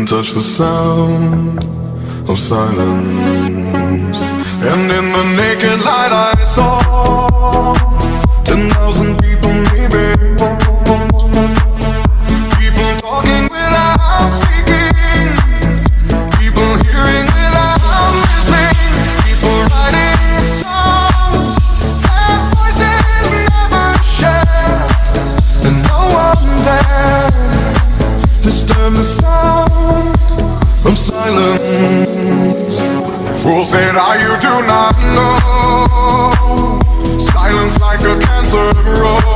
touch the sound of silence. And in the naked light I saw 10,000 people, maybe. People talking without speaking, people hearing without listening, people writing songs that voices never share, and no one dared disturb the sound of silence. Fool said, you do not know. Silence like a cancer grows.